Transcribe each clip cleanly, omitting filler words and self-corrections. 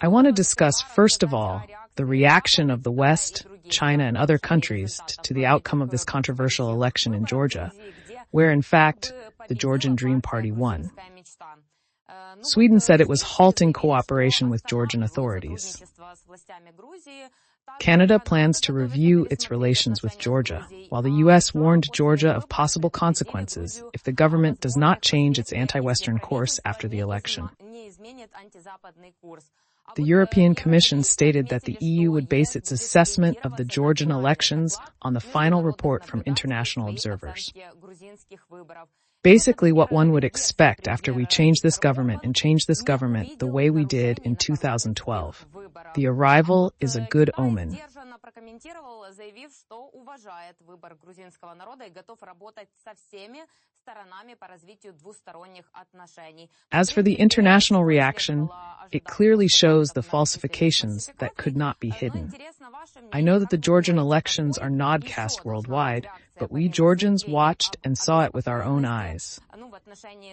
I want to discuss, first of all, the reaction of the West, China, and other countries to the outcome of this controversial election in Georgia, where, in fact, the Georgian Dream Party won. Sweden said it was halting cooperation with Georgian authorities. Canada plans to review its relations with Georgia, while the U.S. warned Georgia of possible consequences if the government does not change its anti-Western course after the election. The European Commission stated that the EU would base its assessment of the Georgian elections on the final report from international observers. Basically what one would expect after we change this government the way we did in 2012. The arrival is a good omen. As for the international reaction, it clearly shows the falsifications that could not be hidden. I know that the Georgian elections are nodcast worldwide, but we Georgians watched and saw it with our own eyes.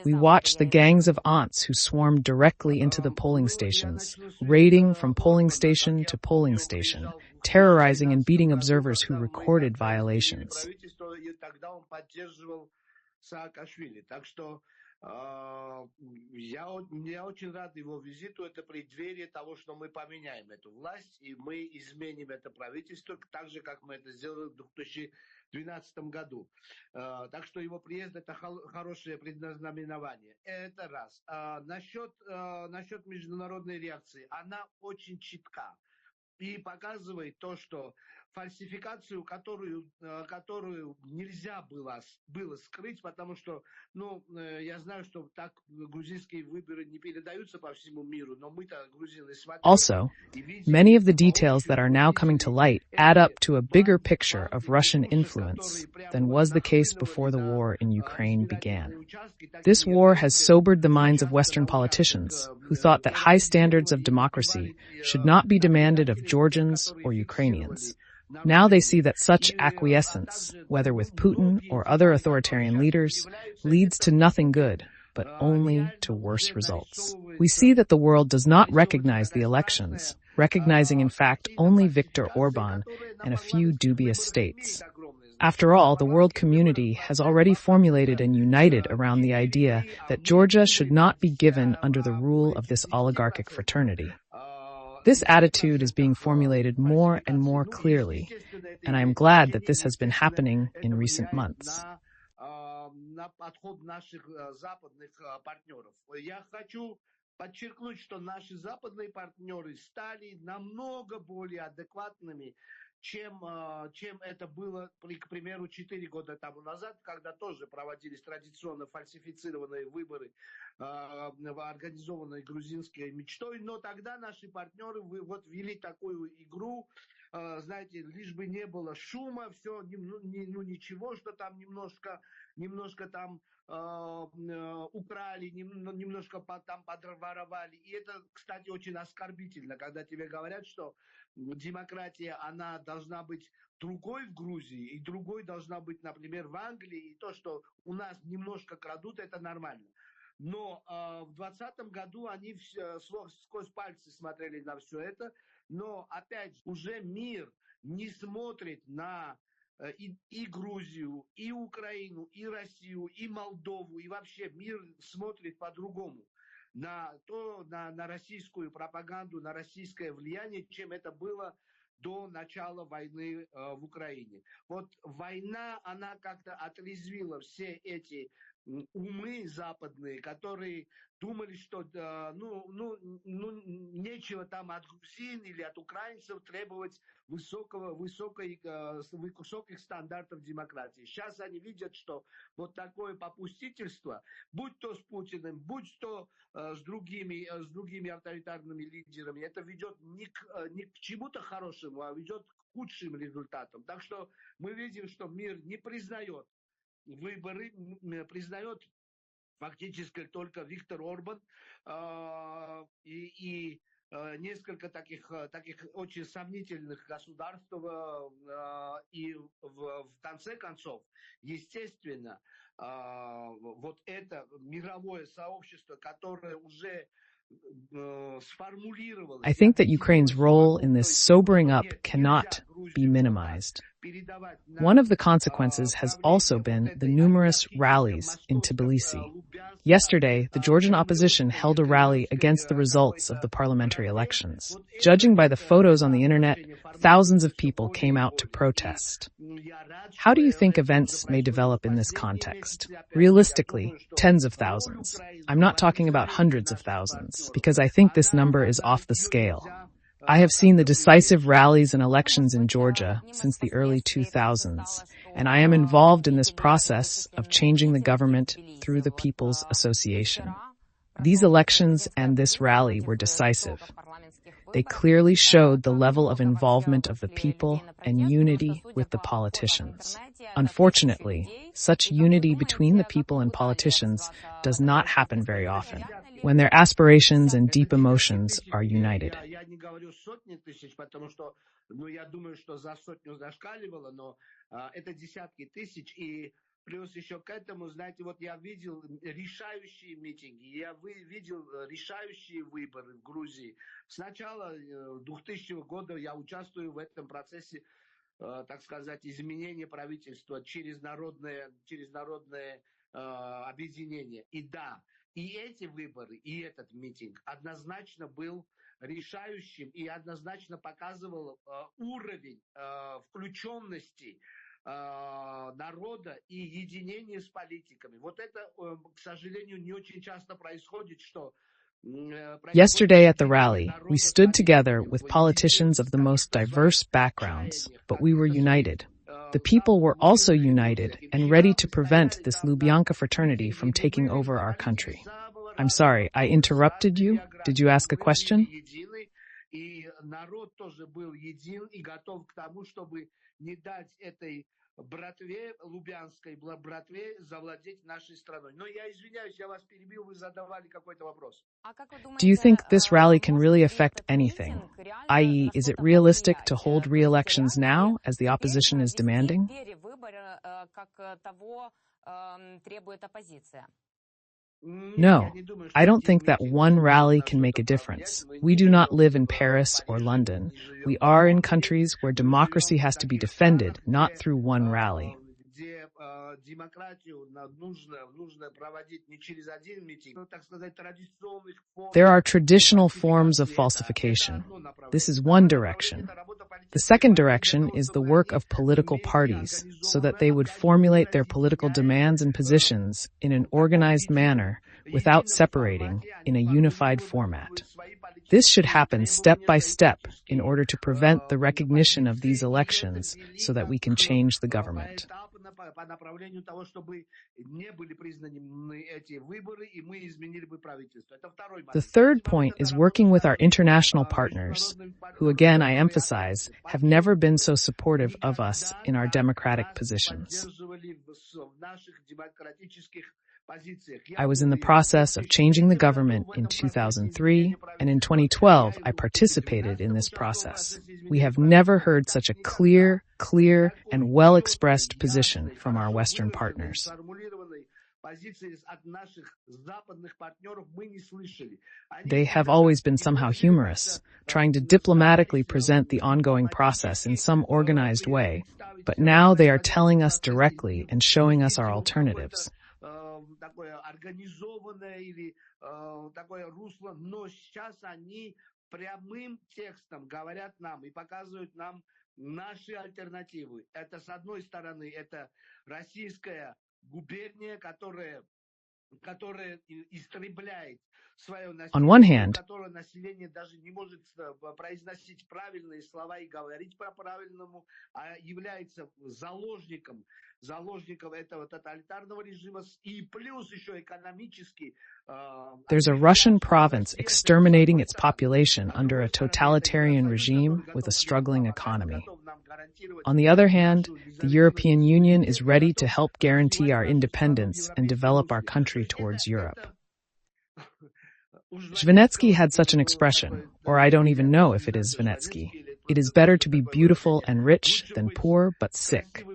We watched the gangs of aunts who swarmed directly into the polling stations, raiding from polling station to polling station, terrorizing and beating observers who recorded violations. Я очень рад его визиту. Это преддверие того, что мы поменяем эту власть, и мы изменим это правительство, так же, как мы это сделали в 2012 году. Так что его приезд — это хорошее предзнаменование. Это раз. Насчет международной реакции. Она очень читка и показывает то, что фальсификацию, которую нельзя было скрыть, потому что, я знаю, что так грузинские выборы не передаются по всему миру, но мы-то грузины смотрели. Also, many of the details that are now coming to light add up to a bigger picture of Russian influence than was the case before the war in Ukraine began. This war has sobered the minds of Western politicians who thought that high standards of democracy should not be demanded of Georgians or Ukrainians. Now they see that such acquiescence, whether with Putin or other authoritarian leaders, leads to nothing good, but only to worse results. We see that the world does not recognize the elections, recognizing in fact only Viktor Orban and a few dubious states. After all, the world community has already formulated and united around the idea that Georgia should not be given under the rule of this oligarchic fraternity. This attitude is being formulated more and more clearly, and I am glad that this has been happening in recent months. Я хочу подчеркнуть, что наши западные партнеры стали намного более адекватными, чем это было, к примеру, 4 года тому назад, когда тоже проводились традиционно фальсифицированные выборы, организованные грузинской мечтой. Но тогда наши партнеры вели такую игру, знаете, лишь бы не было шума, все, ничего, что там немножко там украли, немножко там подворовали. И это, кстати, очень оскорбительно, когда тебе говорят, что демократия, она должна быть другой в Грузии, и другой должна быть, например, в Англии, и то, что у нас немножко крадут, это нормально. Но в 2020 году они сквозь пальцы смотрели на все это, но, опять же, уже мир не смотрит на и Грузию, и Украину, и Россию, и Молдову, и вообще мир смотрит по-другому на российскую пропаганду, на российское влияние, чем это было до начала войны в Украине. Вот война, она как-то отрезвила все эти умы западные, которые думали, что нечего там от грузин или от украинцев требовать высоких стандартов демократии. Сейчас они видят, что вот такое попустительство, будь то с Путиным, будь то с другими авторитарными лидерами, это ведет не к чему-то хорошему, а ведет к худшим результатам. Так что мы видим, что мир не признает выборы, признает фактически только Виктор Орбан и несколько таких очень сомнительных государств, и в конце концов, естественно, вот это мировое сообщество, которое уже I think that Ukraine's role in this sobering up cannot be minimized. One of the consequences has also been the numerous rallies in Tbilisi. Yesterday, the Georgian opposition held a rally against the results of the parliamentary elections. Judging by the photos on the internet, thousands of people came out to protest. How do you think events may develop in this context? Realistically, tens of thousands. I'm not talking about hundreds of thousands, because I think this number is off the scale. I have seen the decisive rallies and elections in Georgia since the early 2000s, and I am involved in this process of changing the government through the People's Association. These elections and this rally were decisive. They clearly showed the level of involvement of the people and unity with the politicians. Unfortunately, such unity between the people and politicians does not happen very often, when their aspirations and deep emotions are united. Плюс еще к этому, знаете, вот я видел решающие митинги, я видел решающие выборы в Грузии. С начала 2000 года я участвую в этом процессе, так сказать, изменения правительства через народное объединение. И да, и эти выборы, и этот митинг однозначно был решающим и однозначно показывал уровень включенности народа и единение с политиками. Вот это, к сожалению, не очень часто происходит, что Yesterday at the rally, we stood together with politicians of the most diverse backgrounds, but we were united. The people were also united and ready to prevent this Lubyanka fraternity from taking over our country. I'm sorry, I interrupted you. Did you ask a question? И народ тоже был един и готов к тому, чтобы не дать этой братве, лубянской братве, завладеть нашей страной. Но я извиняюсь, я вас перебил, вы задавали какой-то вопрос. Do you think this rally can really affect anything? I.e., is it realistic to hold re-elections now, as the opposition is demanding? No, I don't think that one rally can make a difference. We do not live in Paris or London. We are in countries where democracy has to be defended, not through one rally. There are traditional forms of falsification. This is one direction. The second direction is the work of political parties, so that they would formulate their political demands and positions in an organized manner without separating in a unified format. This should happen step by step in order to prevent the recognition of these elections so that we can change the government. The third point is working with our international partners, who again, I emphasize, have never been so supportive of us in our democratic positions. I was in the process of changing the government in 2003, and in 2012 I participated in this process. We have never heard such a clear, and well-expressed position from our Western partners. They have always been somehow humorous, trying to diplomatically present the ongoing process in some organized way, but now they are telling us directly and showing us our alternatives. Такое организованное или такое русло, но сейчас они прямым текстом говорят нам и показывают нам наши альтернативы. Это, с одной стороны, это российская губерния, которая истребляет свое население, On one hand, которое население даже не может произносить правильные слова и говорить по-правильному, а является заложником этого тоталитарного режима, и плюс еще экономически. There's a Russian province exterminating its population under a totalitarian regime with a struggling economy. On the other hand, the European Union is ready to help guarantee our independence and develop our country towards Europe. Zhvinetsky had such an expression, or I don't even know if it is Zhvinetsky. It is better to be beautiful and rich than poor but sick.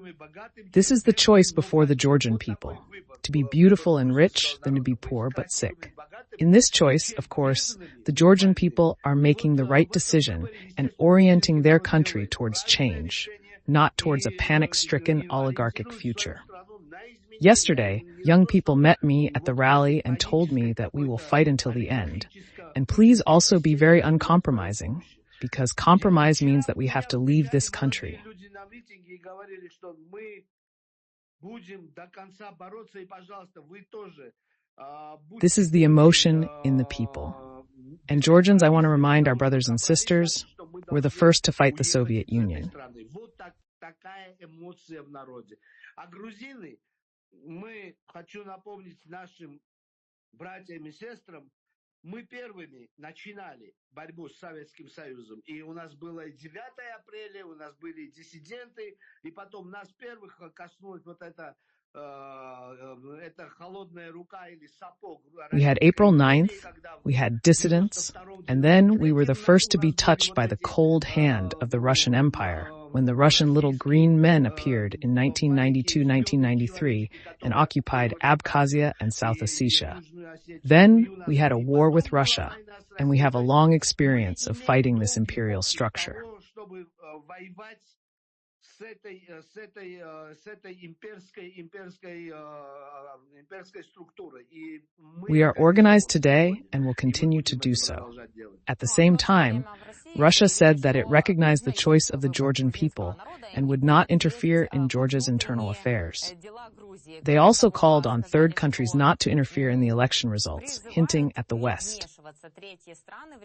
This is the choice before the Georgian people, to be beautiful and rich than to be poor but sick. In this choice, of course, the Georgian people are making the right decision and orienting their country towards change, not towards a panic-stricken oligarchic future. Yesterday, young people met me at the rally and told me that we will fight until the end. And please also be very uncompromising, because compromise means that we have to leave this country. This is the emotion in the people. And Georgians, I want to remind our brothers and sisters, we're the first to fight the Soviet Union. Хочу напомнить нашим братьям и сестрам, мы первыми начинали борьбу с Советским Союзом. И у нас было 9 апреля, у нас были диссиденты, и потом нас первых коснулась вот эта холодная рука или сапог. We had April 9th, we had dissidents, and then we were the first to be touched by the cold hand of the Russian Empire when the Russian little green men appeared in 1992-1993 and occupied Abkhazia and South Ossetia. Then we had a war with Russia, and we have a long experience of fighting this imperial structure. We are organized today and will continue to do so. At the same time, Russia said that it recognized the choice of the Georgian people and would not interfere in Georgia's internal affairs. They also called on third countries not to interfere in the election results, hinting at the West.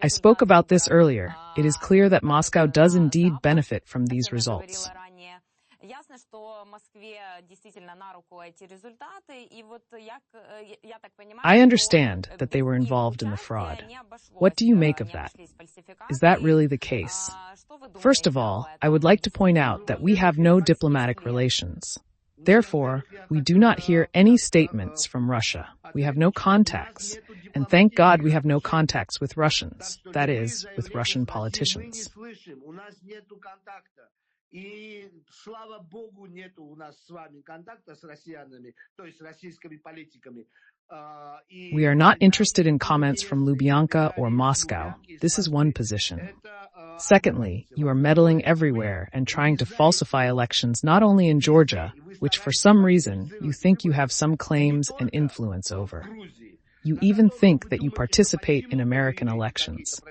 I spoke about this earlier. It is clear that Moscow does indeed benefit from these results. I understand that they were involved in the fraud. What do you make of that? Is that really the case? First of all, I would like to point out that we have no diplomatic relations. Therefore, we do not hear any statements from Russia. We have no contacts. And thank God we have no contacts with Russians, that is, with Russian politicians. И слава Богу, нету у нас с вами контакта с россиянами, то есть российскими политиками. We are not interested in comments from Lubyanka or Moscow. This is one position. Secondly, you are meddling everywhere and trying to falsify elections not only in Georgia, which for some reason you think you have some claims and influence over. You even think that you participate in American elections.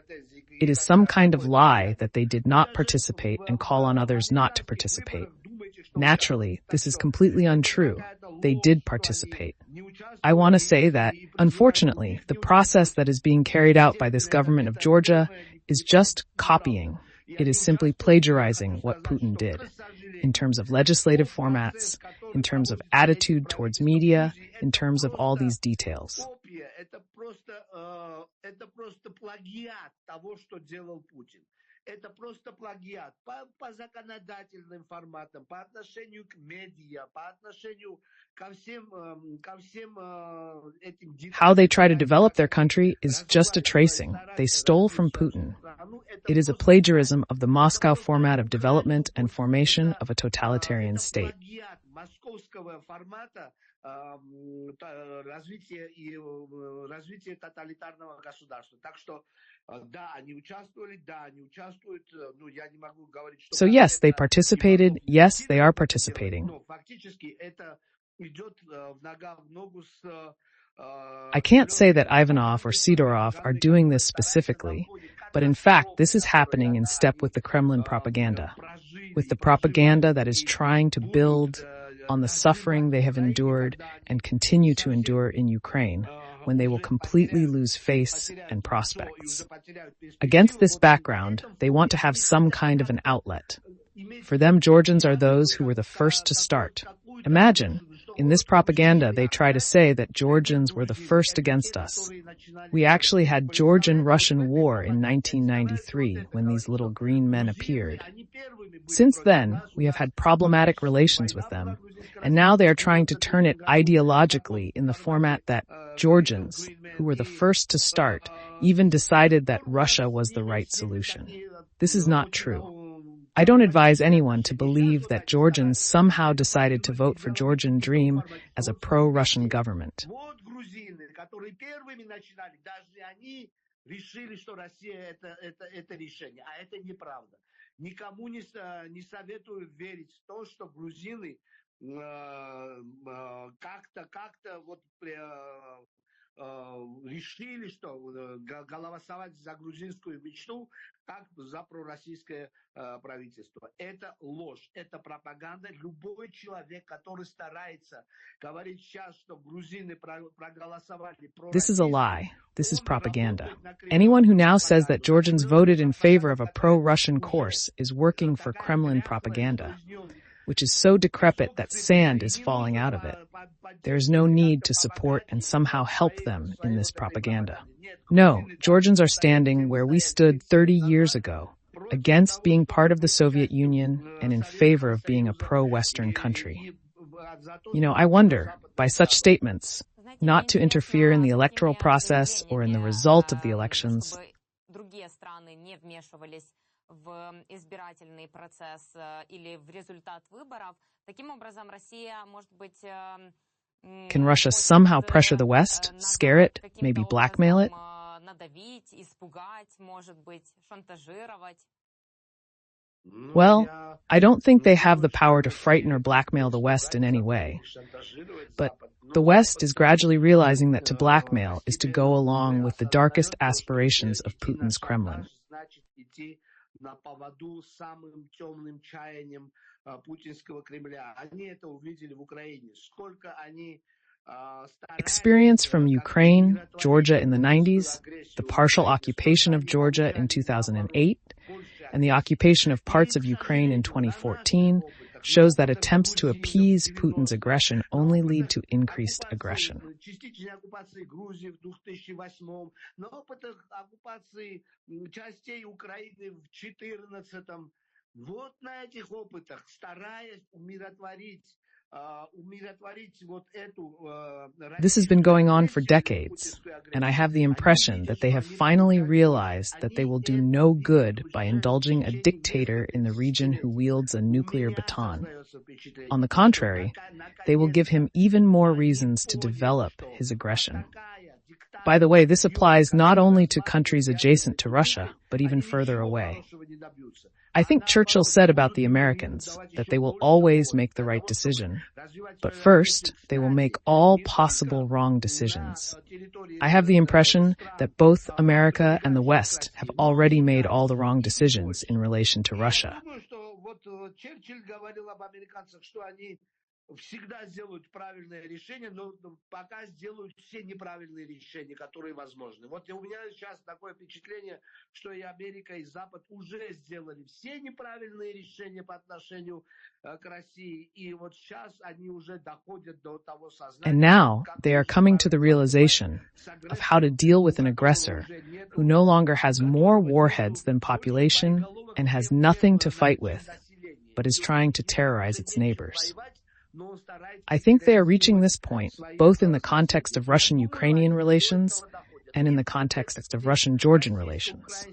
It is some kind of lie that they did not participate and call on others not to participate. Naturally, this is completely untrue. They did participate. I want to say that, unfortunately, the process that is being carried out by this government of Georgia is just copying. It is simply plagiarizing what Putin did, in terms of legislative formats, in terms of attitude towards media, in terms of all these details. Это просто плагиат того, что делал Путин. Это просто плагиат по законодательным форматам, по отношению к медиа, по отношению ко всем этим... How they try to develop their country is just a tracing. They stole from Putin. It is a plagiarism of the Moscow format of development and formation of a totalitarian state. Московского формата развития тоталитарного государства. Так что, да, они участвуют, но я не могу говорить, что... So yes, they participated. Yes, they are participating. Фактически это идет нога в ногу с... I can't say that Ivanov or Sidorov are doing this specifically, but in fact, this is happening in step with the Kremlin propaganda, with the propaganda that is trying to build on the suffering they have endured and continue to endure in Ukraine, when they will completely lose face and prospects. Against this background, they want to have some kind of an outlet. For them, Georgians are those who were the first to start. Imagine, in this propaganda, they try to say that Georgians were the first against us. We actually had Georgian-Russian war in 1993 when these little green men appeared. Since then, we have had problematic relations with them, and now they are trying to turn it ideologically in the format that Georgians, who were the first to start, even decided that Russia was the right solution. This is not true. I don't advise anyone to believe that Georgians somehow decided to vote for Georgian Dream as a pro-Russian government. которые первыми начинали, даже они решили, что Россия это решение. А это неправда. Никому не советую верить в то, что грузины как-то вот решили, что голосовать за грузинскую мечту, как за пророссийское правительство. Это ложь, это пропаганда. Любой человек, который старается говорить сейчас, что грузины проголосовали This is a пророссийскую, lie. This is propaganda. Anyone who now says that Georgians voted in favor of a pro-Russian course is working for Kremlin propaganda, which is so decrepit that sand is falling out of it. There is no need to support and somehow help them in this propaganda. No, Georgians are standing where we stood 30 years ago, against being part of the Soviet Union and in favor of being a pro-Western country. I wonder, by such statements, not to interfere in the electoral process or in the result of the elections, в избирательный процесс или в результат выборов. Таким образом, Россия, может быть, can Russia somehow pressure the West, scare it, maybe blackmail it? Надавить, испугать, может быть, шантажировать. Well, I don't think they have the power to frighten or blackmail the West in any way. But the West is gradually realizing that to blackmail is to go along with the darkest aspirations of Putin's Kremlin. На поводу с самым темным чаянием путинского Кремля. Они это увидели в Украине. Сколько они Experience from Ukraine, Georgia in the 90s, the partial occupation of Georgia in 2008, and the occupation of parts of Ukraine in 2014 shows that attempts to appease Putin's aggression only lead to increased aggression. Частичной оккупации Грузии в 2008, на опытах оккупации частей Украины в 2014. Вот на этих опытах, стараясь умиротворить вот эту... This has been going on for decades, and I have the impression that they have finally realized that they will do no good by indulging a dictator in the region who wields a nuclear baton. On the contrary, they will give him even more reasons to develop his aggression. By the way, this applies not only to countries adjacent to Russia, but even further away. I think Churchill said about the Americans that they will always make the right decision, but first, they will make all possible wrong decisions. I have the impression that both America and the West have already made all the wrong decisions in relation to Russia. Всегда сделают правильное решение, но пока сделают все неправильные решения, которые возможны. Вот у меня сейчас такое впечатление, что и Америка, и Запад уже сделали все неправильные решения по отношению к России, и вот сейчас они уже доходят до того сознания. And now they are coming to the realization of how to deal with an aggressor who no longer has more warheads than population and has nothing to fight with, but is trying to terrorize its neighbors. I think they are reaching this point, both in the context of Russian-Ukrainian relations and in the context of Russian-Georgian relations.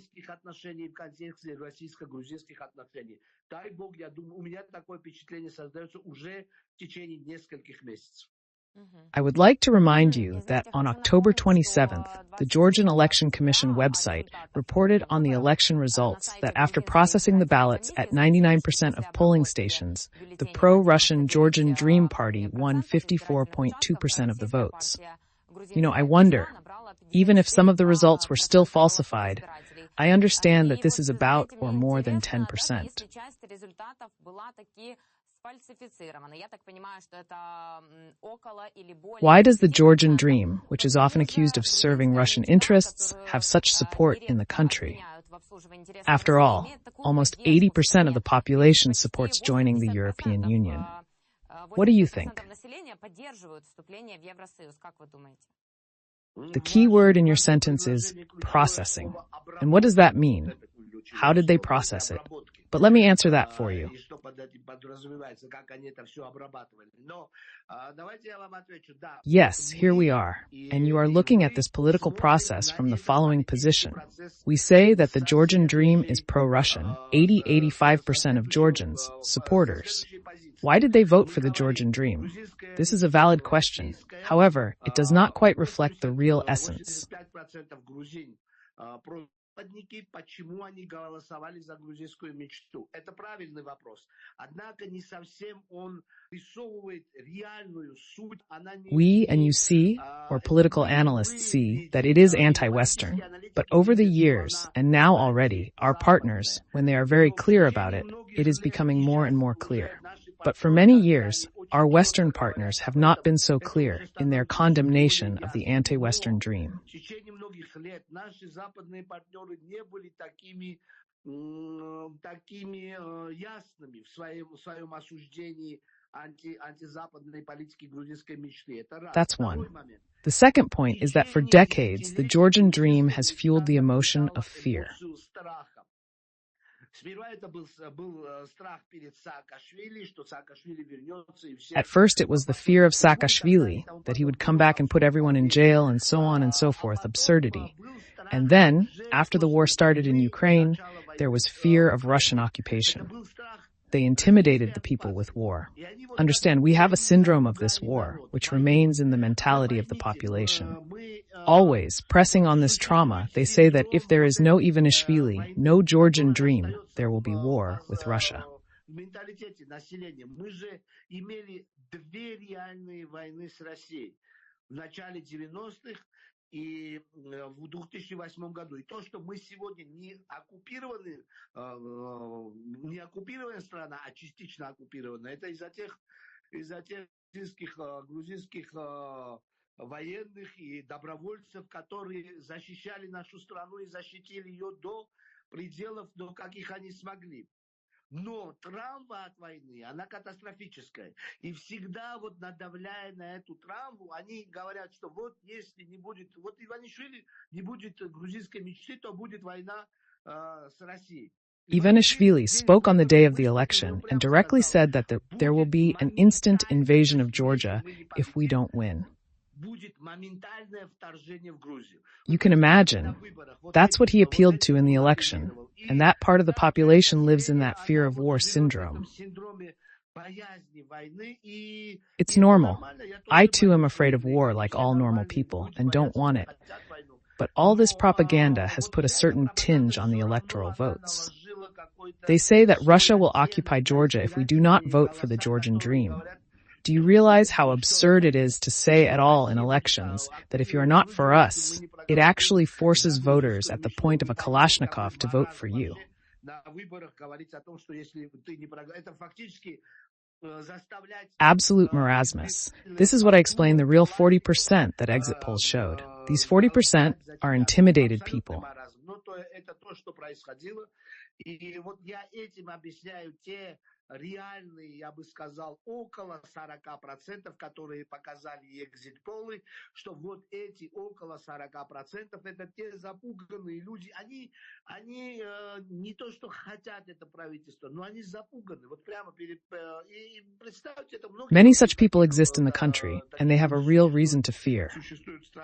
I would like to remind you that on October 27th, the Georgian Election Commission website reported on the election results that after processing the ballots at 99% of polling stations, the pro-Russian Georgian Dream Party won 54.2% of the votes. I wonder, even if some of the results were still falsified, I understand that this is about or more than 10%. Why does the Georgian Dream, which is often accused of serving Russian interests, have such support in the country? After all, almost 80% of the population supports joining the European Union. What do you think? The key word in your sentence is processing. And what does that mean? How did they process it? But let me answer that for you. Yes, here we are. And you are looking at this political process from the following position. We say that the Georgian Dream is pro-Russian, 85% of Georgians, supporters. Why did they vote for the Georgian Dream? This is a valid question. However, it does not quite reflect the real essence. 85% грузин западники, почему они голосовали за грузинскую мечту? Это правильный вопрос. Однако не совсем он рисовывает реальную суть. We and you see, or political analysts see, that it is anti-Western. But over the years, and now already, our partners, when they are very clear about it, it is becoming more and more clear. But for many years, our Western partners have not been so clear in their condemnation of the anti-Western dream. В течение многих лет наши западные партнеры не были такими ясными в своем осуждении антизападной политики грузинской мечты. Это раз. That's one. The second point is that for decades, the Georgian dream has fueled the emotion of fear. At first, it was the fear of Saakashvili, that he would come back and put everyone in jail and so on and so forth, absurdity. And then, after the war started in Ukraine, there was fear of Russian occupation. They intimidated the people with war. Understand, we have a syndrome of this war, which remains in the mentality of the population. Always, pressing on this trauma, they say that if there is no Ivanishvili, no Georgian dream, there will be war with Russia. В менталитете населения мы же имели две реальные войны с Россией в начале 90-х и в 2008 году. И то, что мы сегодня не оккупированная страна, а частично оккупированная, это из-за тех грузинских военных и добровольцев, которые защищали нашу страну и защитили ее до пределов, до каких они смогли. Но травма от войны, она катастрофическая. И всегда вот надавляя на эту травму, они говорят, что вот если не будет, вот Иванишвили не будет грузинской мечты, то будет война с Россией. Ivanishvili spoke on the day of the election and directly said that there will be an instant invasion of Georgia if we don't win. You can imagine. That's what he appealed to in the election, and that part of the population lives in that fear of war syndrome. It's normal. I too am afraid of war like all normal people and don't want it. But all this propaganda has put a certain tinge on the electoral votes. They say that Russia will occupy Georgia if we do not vote for the Georgian dream. Do you realize how absurd it is to say at all in elections that if you are not for us, it actually forces voters at the point of a Kalashnikov to vote for you? Absolute marasmus. This is what I explained the real 40% that exit polls showed. These 40% are intimidated people. И вот я этим объясняю те реальные, я бы сказал, около 40%, которые показали экзит-полы, что вот эти около 40% это те запуганные люди, они не то, что хотят это правительство, но они запуганы. Вот прямо перед... И представьте, это многие... Many such people exist in the country, and they have a real reason to fear.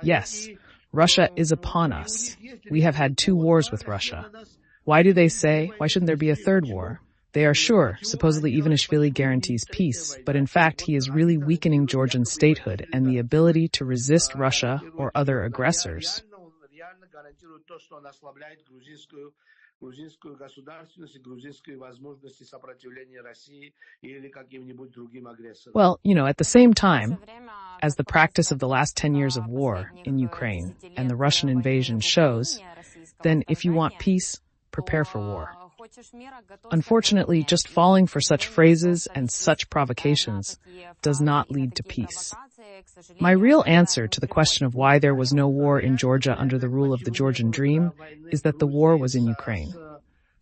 Yes, Russia is upon us. We have had 2 wars with Russia. Why do they say, why shouldn't there be a third war? They are sure, supposedly Ivanishvili guarantees peace, but in fact he is really weakening Georgian statehood and the ability to resist Russia or other aggressors. Well, at the same time, as the practice of the last 10 years of war in Ukraine and the Russian invasion shows, then if you want peace, prepare for war. Unfortunately, just falling for such phrases and such provocations does not lead to peace. My real answer to the question of why there was no war in Georgia under the rule of the Georgian Dream is that the war was in Ukraine.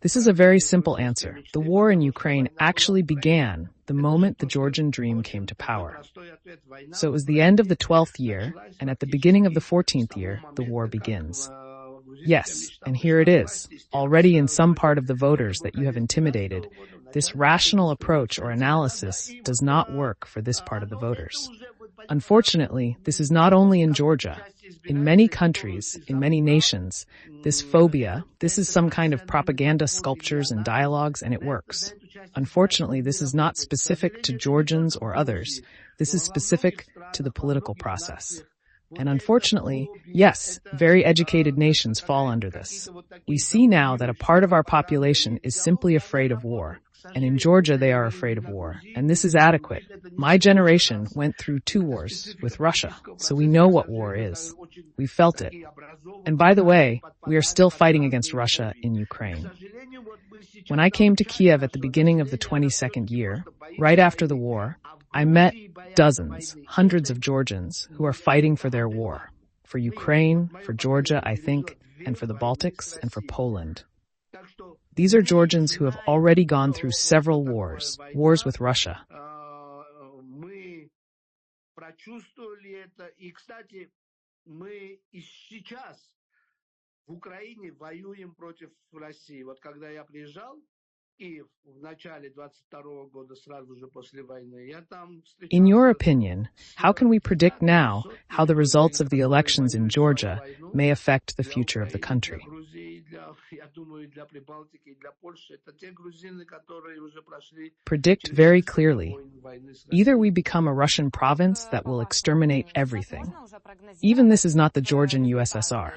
This is a very simple answer. The war in Ukraine actually began the moment the Georgian Dream came to power. So it was the end of the 12th year, and at the beginning of the 14th year, the war begins. Yes, and here it is, already in some part of the voters that you have intimidated. This rational approach or analysis does not work for this part of the voters. Unfortunately, this is not only in Georgia. In many countries, in many nations, this phobia, this is some kind of propaganda sculptures and dialogues, and it works. Unfortunately, this is not specific to Georgians or others. This is specific to the political process. And unfortunately, yes, very educated nations fall under this. We see now that a part of our population is simply afraid of war. And in Georgia, they are afraid of war. And this is adequate. My generation went through 2 wars with Russia, so we know what war is. We felt it. And by the way, we are still fighting against Russia in Ukraine. When I came to Kiev at the beginning of the 22nd year, right after the war, I met dozens, hundreds of Georgians who are fighting for their war. For Ukraine, for Georgia, I think, and for the Baltics, and for Poland. These are Georgians who have already gone through several wars with Russia. In your opinion, how can we predict now how the results of the elections in Georgia may affect the future of the country? Predict very clearly. Either we become a Russian province that will exterminate everything. Even this is not the Georgian USSR.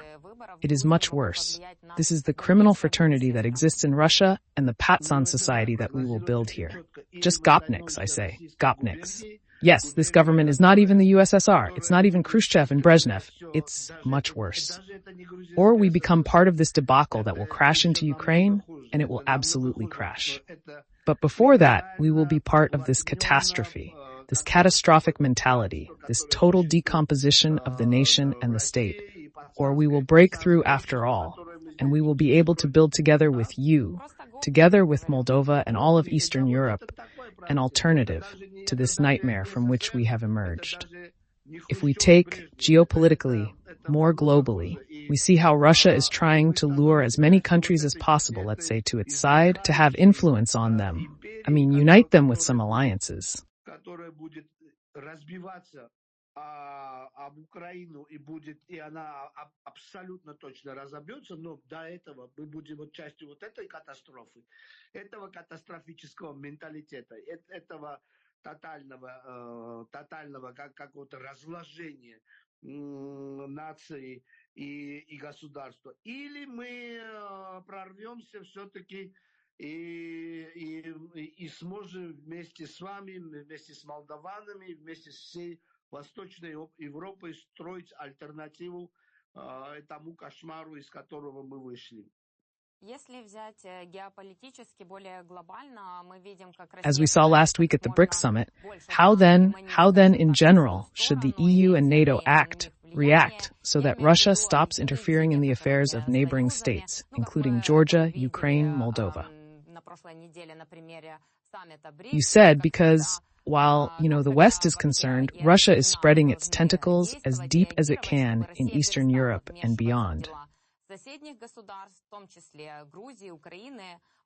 It is much worse. This is the criminal fraternity that exists in Russia and the Patsan society that we will build here. Just gopniks, I say. Gopniks. Yes, this government is not even the USSR. It's not even Khrushchev and Brezhnev. It's much worse. Or we become part of this debacle that will crash into Ukraine, and it will absolutely crash. But before that, we will be part of this catastrophe, this catastrophic mentality, this total decomposition of the nation and the state. Or we will break through after all, and we will be able to build together with you, together with Moldova and all of Eastern Europe, an alternative to this nightmare from which we have emerged. If we take geopolitically, more globally, we see how Russia is trying to lure as many countries as possible, let's say, to its side, to have influence on them. I mean, unite them with some alliances. Об Украину и она абсолютно точно разобьется, но до этого мы будем частью этой катастрофы, этого катастрофического менталитета, этого тотального какого-то разложения нации и государства. Или мы прорвемся все-таки и сможем вместе с вами, вместе с молдаванами, вместе с всей Восточной Европой строить альтернативу тому кошмару, из которого мы вышли. As we saw last week at the BRICS summit, how then in general should the EU and NATO react so that Russia stops interfering in the affairs of neighboring states, including Georgia, Ukraine, Moldova? You said because while, the West is concerned, Russia is spreading its tentacles as deep as it can in Eastern Europe and beyond.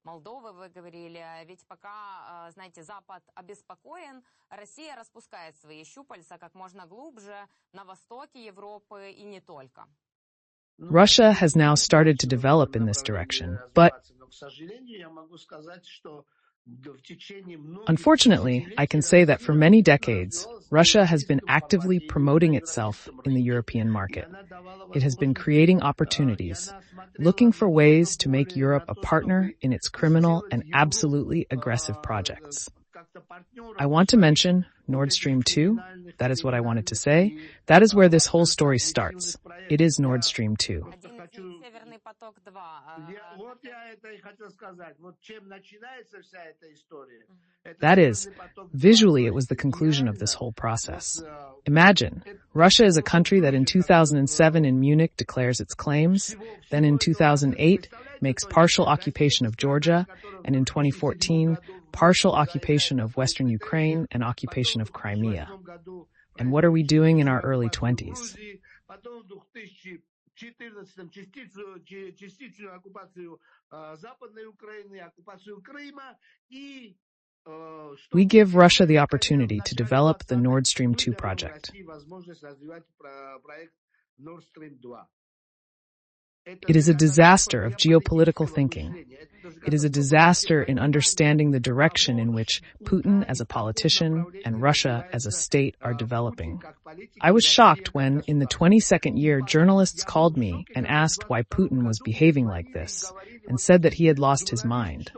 Молдовы, вы говорили, ведь пока, Запад обеспокоен, Россия распускает свои щупальца как можно глубже на востоке Европы и не только. Russia has now started to develop in this direction, but unfortunately, I can say that for many decades, Russia has been actively promoting itself in the European market. It has been creating opportunities, looking for ways to make Europe a partner in its criminal and absolutely aggressive projects. I want to mention Nord Stream 2. That is what I wanted to say. That is where this whole story starts. It is Nord Stream 2. That is, visually it was the conclusion of this whole process. Imagine, Russia is a country that in 2007 in Munich declares its claims, then in 2008 makes partial occupation of Georgia, and in 2014 partial occupation of Western Ukraine and occupation of Crimea. And what are we doing in our early 20s? 14-м частичную оккупацию Западной Украины, оккупацию Крыма и We give Russia the opportunity to develop the Nord Stream 2 project. возможность развивать проект Nord Stream 2. It is a disaster of geopolitical thinking. It is a disaster in understanding the direction in which Putin as a politician and Russia as a state are developing. I was shocked when, in the 22nd year, journalists called me and asked why Putin was behaving like this, and said that he had lost his mind.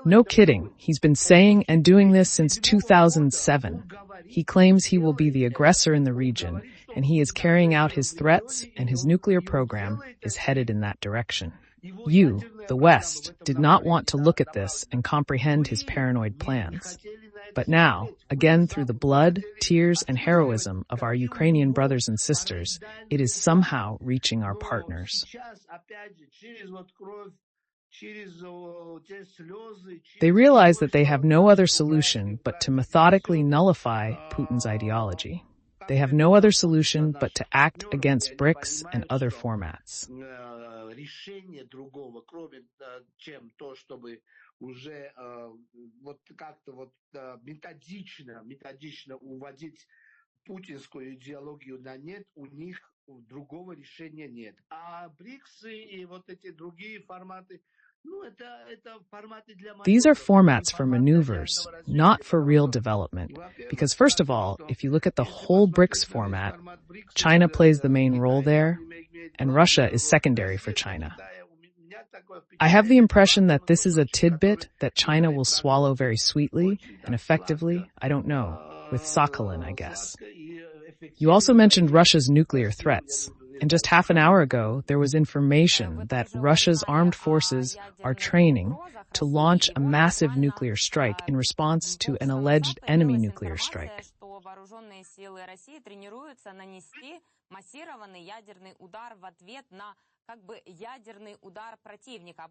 No kidding. He's been saying and doing this since 2007. He claims he will be the aggressor in the region, and he is carrying out his threats, and his nuclear program is headed in that direction. You, the West, did not want to look at this and comprehend his paranoid plans. But now, again through the blood, tears, and heroism of our Ukrainian brothers and sisters, it is somehow reaching our partners. They realize that they have no other solution but to methodically nullify Putin's ideology. They have no other solution but to act against BRICS and other formats. Решение другого, кроме чем то, чтобы уже вот как-то вот методично уводить путинскую идеологию на нет, у них другого решения нет. А БРИКСы и вот эти другие форматы, These are formats for maneuvers, not for real development. Because first of all, if you look at the whole BRICS format, China plays the main role there, and Russia is secondary for China. I have the impression that this is a tidbit that China will swallow very sweetly and effectively, I don't know, with Sakhalin, I guess. You also mentioned Russia's nuclear threats. And just half an hour ago, there was information that Russia's armed forces are training to launch a massive nuclear strike in response to an alleged enemy nuclear strike.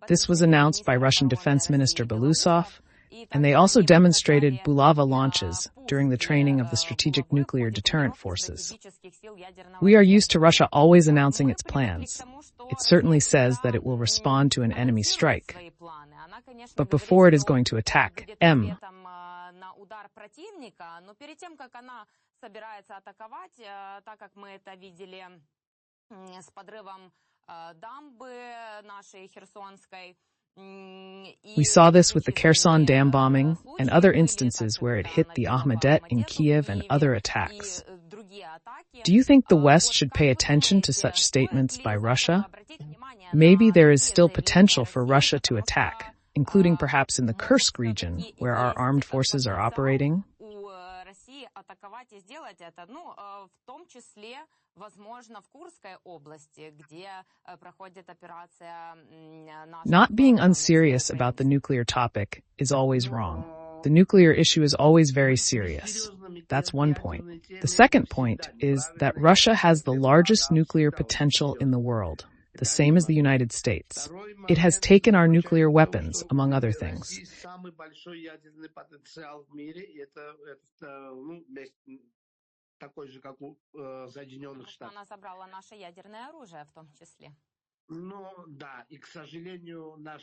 This was announced by Russian Defense Minister Belousov, and they also demonstrated Bulava launches during the training of the strategic nuclear deterrent forces. We are used to Russia always announcing its plans. It certainly says that it will respond to an enemy strike. But before it is going to attack, We saw this with the Kherson dam bombing and other instances where it hit the Ahmedet in Kiev and other attacks. Do you think the West should pay attention to such statements by Russia? Maybe there is still potential for Russia to attack, including perhaps in the Kursk region where our armed forces are operating. Not being unserious about the nuclear topic is always wrong. The nuclear issue is always very serious. That's one point. The second point is that Russia has the largest nuclear potential in the world, the same as the United States. It has taken our nuclear weapons, among other things.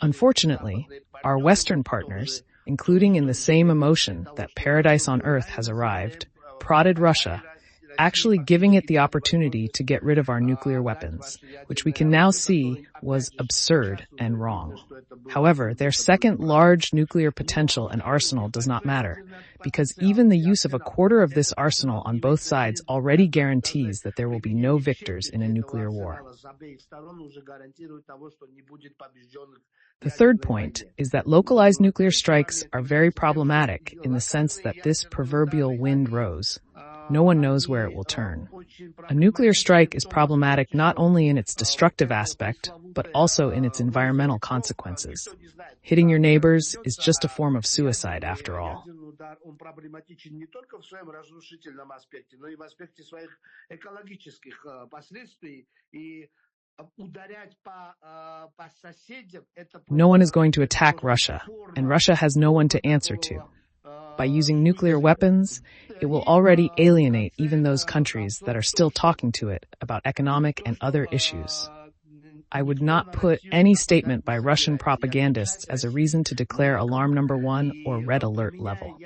Unfortunately, our Western partners, including in the same emotion that paradise on earth has arrived, prodded Russia, actually giving it the opportunity to get rid of our nuclear weapons, which we can now see was absurd and wrong. However, their second large nuclear potential and arsenal does not matter, because even the use of a quarter of this arsenal on both sides already guarantees that there will be no victors in a nuclear war. The third point is that localized nuclear strikes are very problematic in the sense that this proverbial wind rose. No one knows where it will turn. A nuclear strike is problematic not only in its destructive aspect, but also in its environmental consequences. Hitting your neighbors is just a form of suicide, after all. No one is going to attack Russia, and Russia has no one to answer to. By using nuclear weapons, it will already alienate even those countries that are still talking to it about economic and other issues. I would not put any statement by Russian propagandists as a reason to declare alarm number 1 or red alert level.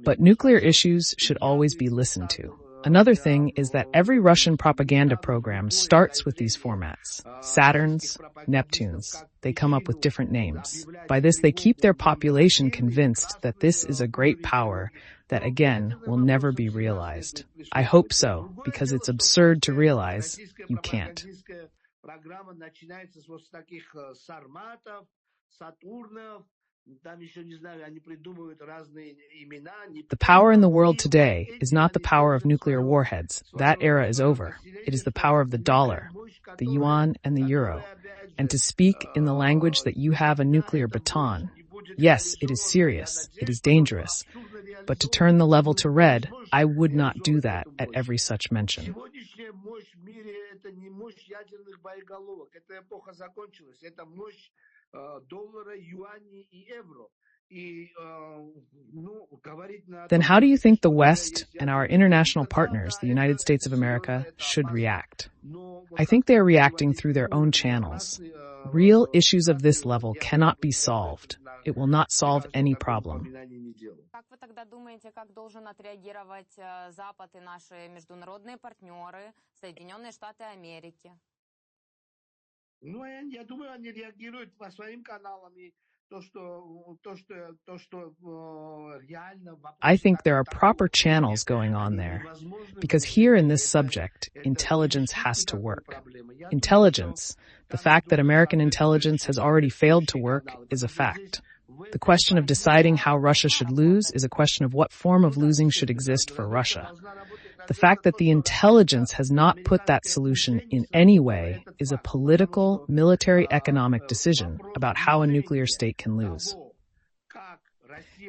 But nuclear issues should always be listened to. Another thing is that every Russian propaganda program starts with these formats. Saturns, Neptunes. They come up with different names. By this, they keep their population convinced that this is a great power that, again, will never be realized. I hope so, because it's absurd to realize you can't. The power in the world today is not the power of nuclear warheads. That era is over. It is the power of the dollar, the yuan, and the euro. And to speak in the language that you have a nuclear baton, yes, it is serious, it is dangerous. But to turn the level to red, I would not do that at every such mention. Then how do you think the West and our international partners, the United States of America, should react? I think they are reacting through their own channels. Real issues of this level cannot be solved. It will not solve any problem. Как вы тогда думаете, как должен отреагировать Запад и наши международные партнеры, Соединенные Штаты Америки? Ну, я думаю, они реагируют по своим каналам. I think there are proper channels going on there, because here in this subject, intelligence has to work. Intelligence, the fact that American intelligence has already failed to work, is a fact. The question of deciding how Russia should lose is a question of what form of losing should exist for Russia. The fact that the intelligence has not put that solution in any way is a political, military, economic decision about how a nuclear state can lose.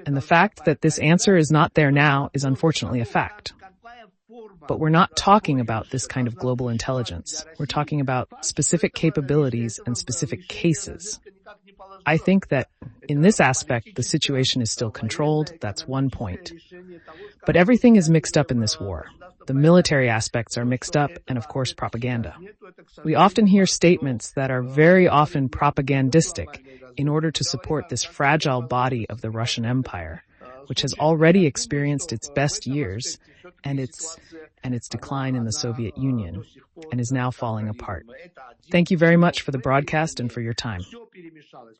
And the fact that this answer is not there now is unfortunately a fact. But we're not talking about this kind of global intelligence. We're talking about specific capabilities and specific cases. I think that in this aspect, the situation is still controlled. That's one point. But everything is mixed up in this war. The military aspects are mixed up, and of course, propaganda. We often hear statements that are very often propagandistic in order to support this fragile body of the Russian Empire, which has already experienced its best years and its decline in the Soviet Union, and is now falling apart. Thank you very much for the broadcast and for your time.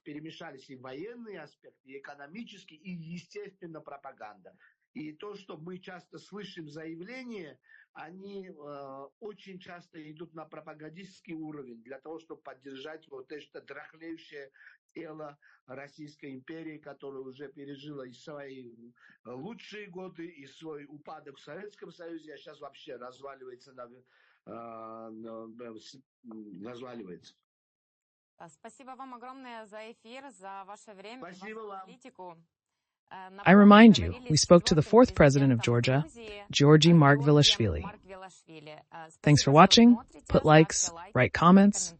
Перемешались и военные аспекты, и экономические, и, естественно, пропаганда. И то, что мы часто слышим заявления, они очень часто идут на пропагандистский уровень для того, чтобы поддержать вот это дряхлеющее тело Российской империи, которая уже пережила и свои лучшие годы, и свой упадок в Советском Союзе, а сейчас вообще разваливается. Спасибо вам огромное за эфир, за ваше время, вашу политику. I remind you, we spoke to the fourth president of Georgia, Giorgi Margvelashvili. Thanks for watching. Put likes, write comments,